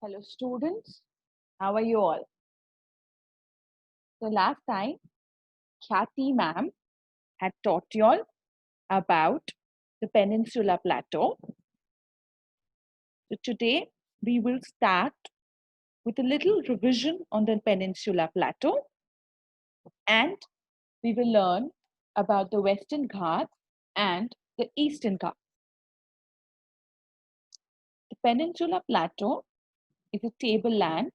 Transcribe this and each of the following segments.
Hello students, how are you all? So last time, Khyati ma'am had taught you all about the Peninsula Plateau. So today we will start with a little revision on the Peninsula Plateau and we will learn about the Western Ghats and the Eastern Ghats. The Peninsula Plateau is a tableland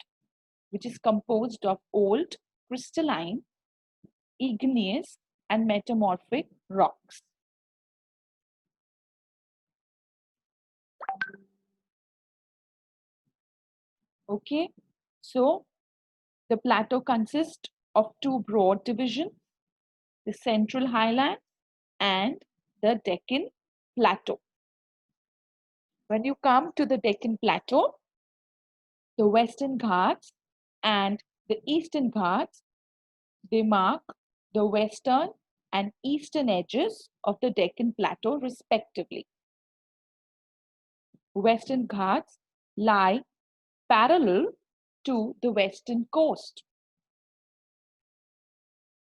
which is composed of old crystalline, igneous and metamorphic rocks. Okay, so the plateau consists of two broad divisions, the Central Highlands and the Deccan Plateau. When you come to the Deccan Plateau, the Western Ghats and the Eastern Ghats, they mark the western and eastern edges of the Deccan Plateau respectively. Western Ghats lie parallel to the western coast,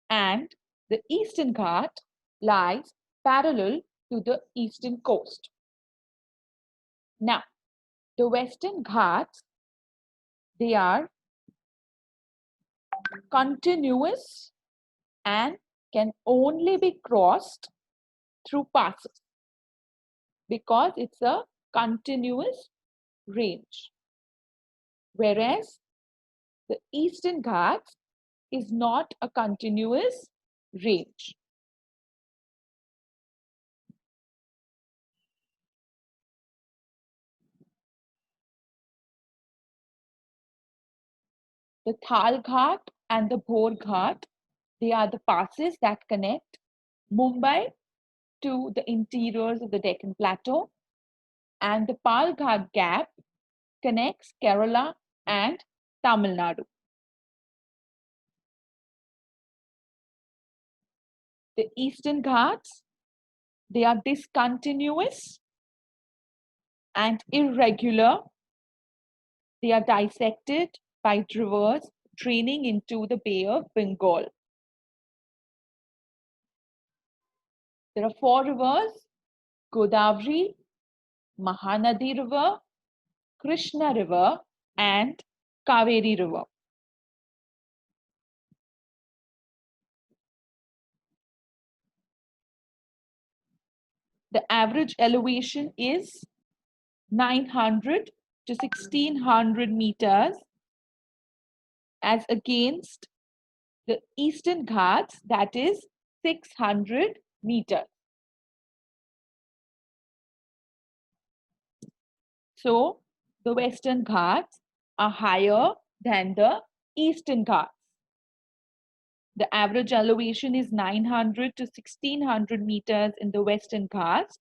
and the Eastern Ghat lies parallel to the eastern coast. Now, the Western Ghats, they are continuous and can only be crossed through passes because it's a continuous range. Whereas the Eastern Ghats is not a continuous range. The Thal Ghat and the Bhor Ghat, they are the passes that connect Mumbai to the interiors of the Deccan Plateau, and the Pal Ghat Gap connects Kerala and Tamil Nadu. The Eastern Ghats, they are discontinuous and irregular. They are dissected by rivers draining into the Bay of Bengal. There are four rivers: Godavari, Mahanadi River, Krishna River, and Kaveri River. The average elevation is 900 to 1600 meters as against the Eastern Ghats, that is 600 meters. So the Western Ghats are higher than the Eastern Ghats. The average elevation is 900 to 1600 meters in the Western Ghats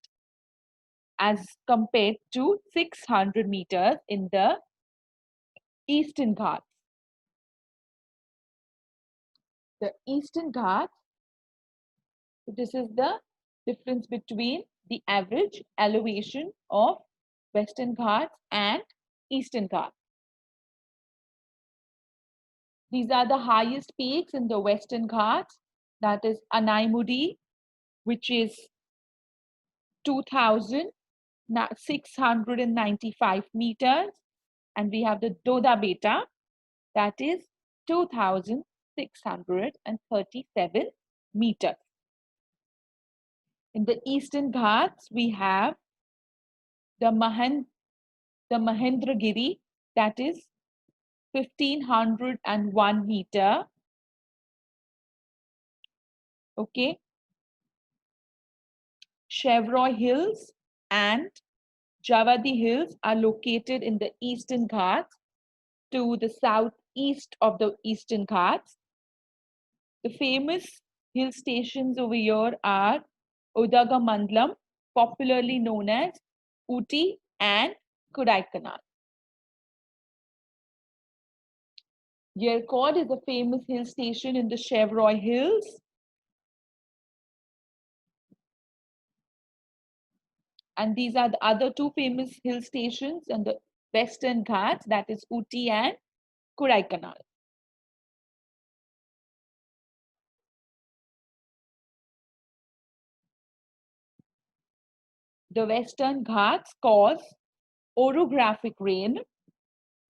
as compared to 600 meters in the Eastern Ghats. The Eastern Ghats, this is the difference between the average elevation of Western Ghats and Eastern Ghats. These are the highest peaks in the Western Ghats, that is Anaimudi, which is 2,695 meters, and we have the Doda Beta, that is 2,637 meters. In the Eastern Ghats, we have the Mahendragiri, that is 1,501 meter. Okay. Chevroy Hills and Javadi Hills are located in the Eastern Ghats to the southeast of the Eastern Ghats. The famous hill stations over here are Udagamandalam, popularly known as Ooty, and Kodaikanal. Yercaud is a famous hill station in the Chevroy Hills. And these are the other two famous hill stations in the Western Ghats, that is Ooty and Kodaikanal. The Western Ghats cause orographic rain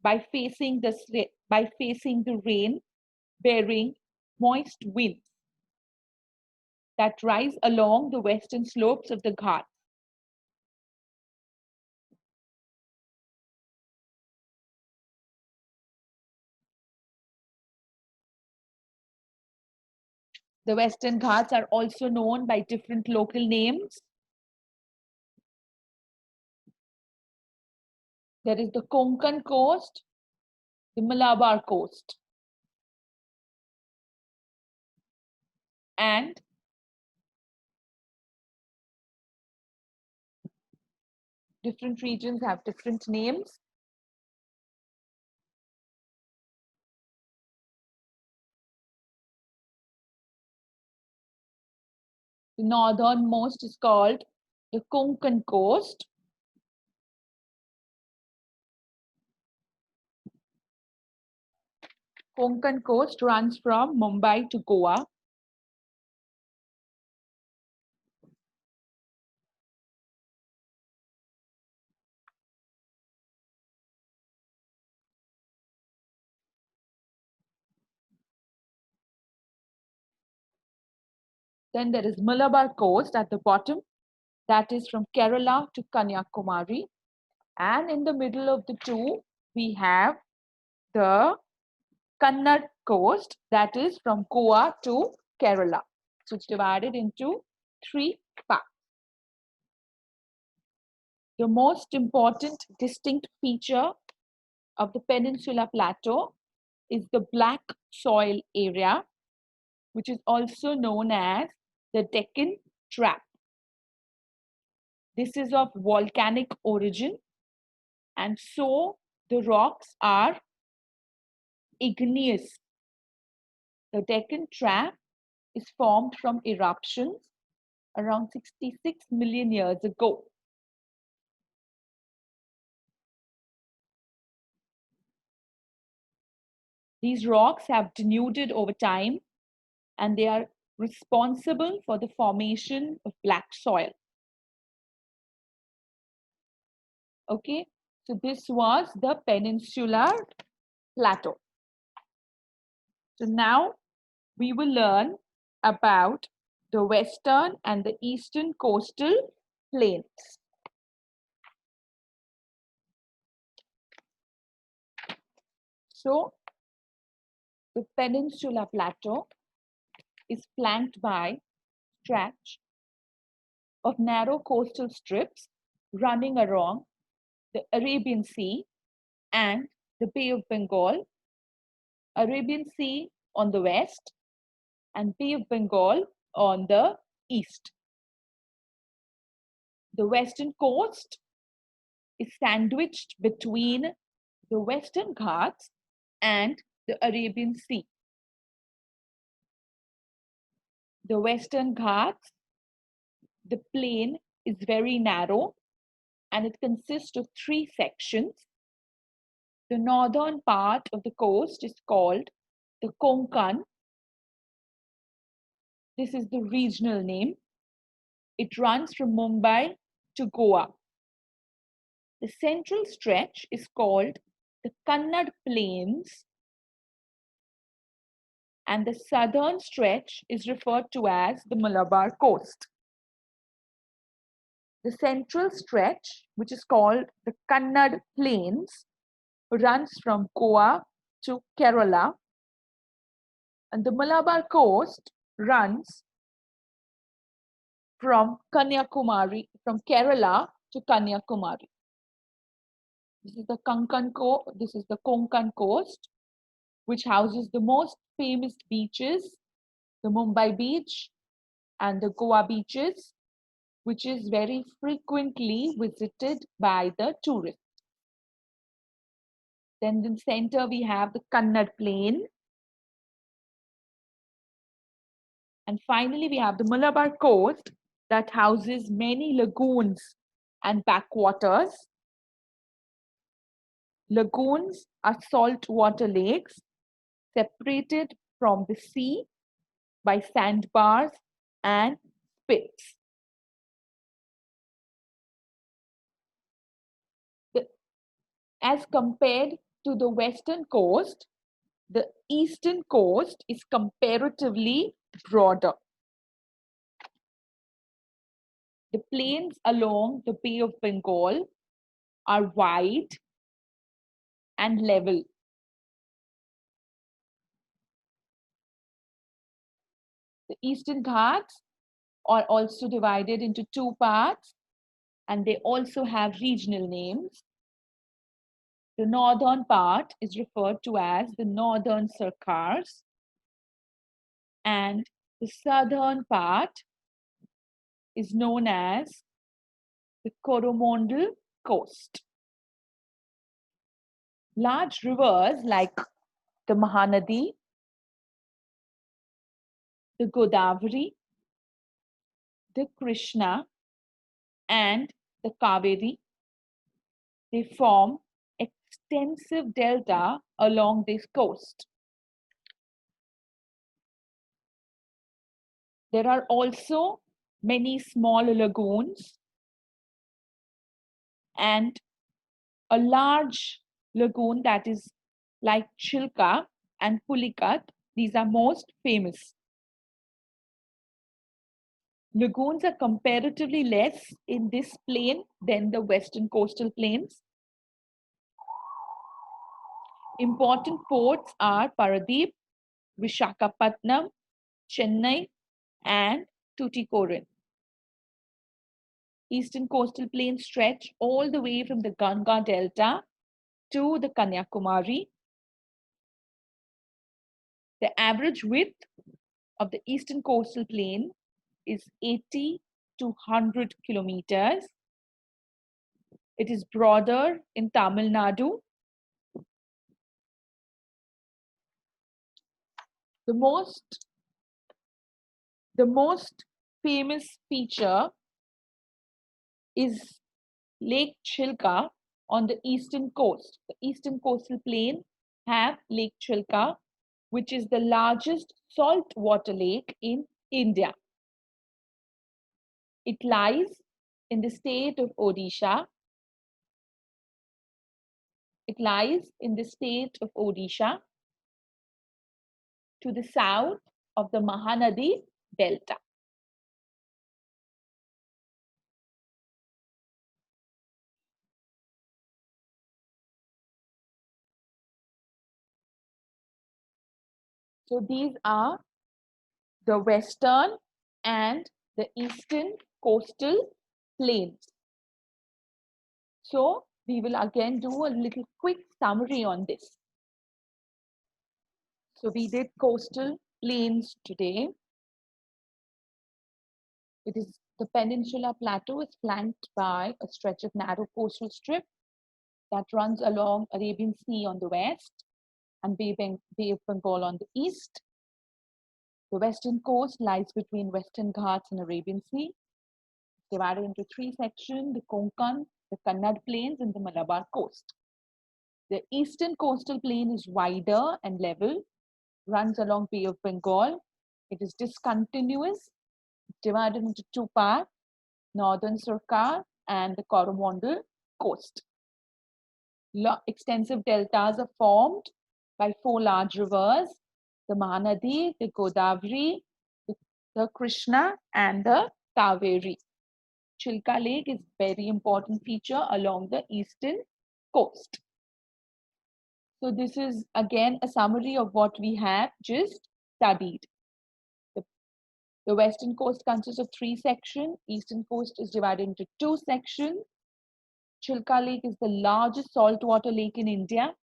by facing the rain bearing moist winds that rise along the western slopes of the Ghats. The Western Ghats are also known by different local names. There is the Konkan coast, the Malabar coast, and different regions have different names. The northernmost is called the Konkan coast. Konkan coast runs from Mumbai to Goa. Then there is Malabar coast at the bottom, that is from Kerala to Kanyakumari. And in the middle of the two, we have the Kannad coast, that is from Goa to Kerala. So it's divided into three parts. The most important distinct feature of the Peninsula Plateau is the black soil area, which is also known as the Deccan Trap. This is of volcanic origin, and so the rocks are igneous. The Deccan Trap is formed from eruptions around 66 million years ago. These rocks have denuded over time, and they are responsible for the formation of black soil. Okay, so this was the Peninsular Plateau. So now we will learn about the western and the eastern coastal plains. So the Peninsula Plateau is flanked by stretch of narrow coastal strips running along the Arabian Sea and the Bay of Bengal. Arabian Sea on the west and Bay of Bengal on the east. The western coast is sandwiched between the Western Ghats and the Arabian Sea. The Western Ghats, the plain is very narrow and it consists of three sections. The northern part of the coast is called the Konkan. This is the regional name. It runs from Mumbai to Goa. The central stretch is called the Kannad Plains, and the southern stretch is referred to as the Malabar coast. The central stretch, which is called the Kannad Plains, runs from Goa to Kerala, and the Malabar coast runs from Kanyakumari, from Kerala to Kanyakumari. This is the Konkan coast, which houses the most famous beaches, the Mumbai beach and the Goa beaches, which is very frequently visited by the tourists. Then in the center, we have the Kannad Plain. And finally, we have the Malabar coast that houses many lagoons and backwaters. Lagoons are saltwater lakes separated from the sea by sandbars and spits. As compared to the western coast, the eastern coast is comparatively broader. The plains along the Bay of Bengal are wide and level. The Eastern Ghats are also divided into two parts, and they also have regional names. The northern part is referred to as the Northern Sarkars, and the southern part is known as the Coromandel Coast. Large rivers like the Mahanadi, the Godavari, the Krishna, and the Kaveri, they form extensive delta along this coast. There are also many small lagoons and a large lagoon that is like Chilka and Pulikat. These are most famous. Lagoons are comparatively less in this plain than the western coastal plains. Important ports are Paradeep, Vishakhapatnam, Chennai, and Tuticorin. Eastern coastal plains stretch all the way from the Ganga Delta to the Kanyakumari. The average width of the eastern coastal plain is 80 to 100 kilometers. It is broader in Tamil Nadu. The most famous feature is Lake Chilka on the eastern coast. The eastern coastal plain have Lake Chilka, which is the largest saltwater lake in India. It lies in the state of Odisha. It lies in the state of Odisha to the south of the Mahanadi Delta. So these are the western and the eastern coastal plains. So we will again do a little quick summary on this. So we did coastal plains today. The Peninsula Plateau is flanked by a stretch of narrow coastal strip that runs along Arabian Sea on the west and Bay of Bengal on the east. The western coast lies between Western Ghats and Arabian Sea. It's divided into three sections: the Konkan, the Kannad Plains, and the Malabar coast. The eastern coastal plain is wider and level, runs along Bay of Bengal. It is discontinuous, divided into two parts: Northern Sarkar and the Coromandel coast. Extensive deltas are formed by four large rivers: the Mahanadi, the Godavari, the Krishna, and the Kaveri. Chilka Lake is very important feature along the eastern coast. So this is again a summary of what we have just studied. The western coast consists of three sections. Eastern coast is divided into two sections. Chilka Lake is the largest saltwater lake in India.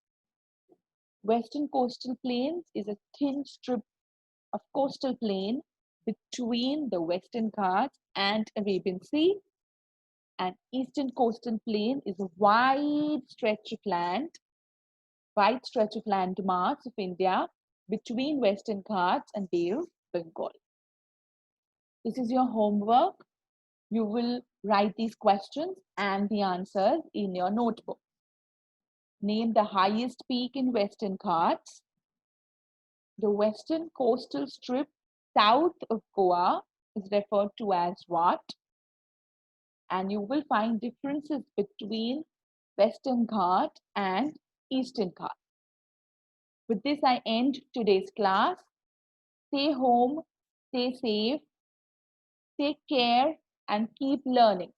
Western coastal plains is a thin strip of coastal plain between the Western Ghats and Arabian Sea. And eastern coastal plain is a wide stretch of landmass of India between Western Ghats and Bay of Bengal. This is your homework. You will write these questions and the answers in your notebook. Name the highest peak in Western Ghats. The western coastal strip south of Goa is referred to as what? And you will find differences between Western Ghat and Eastern Ghat. With this, I end today's class. Stay home, stay safe, take care, and keep learning.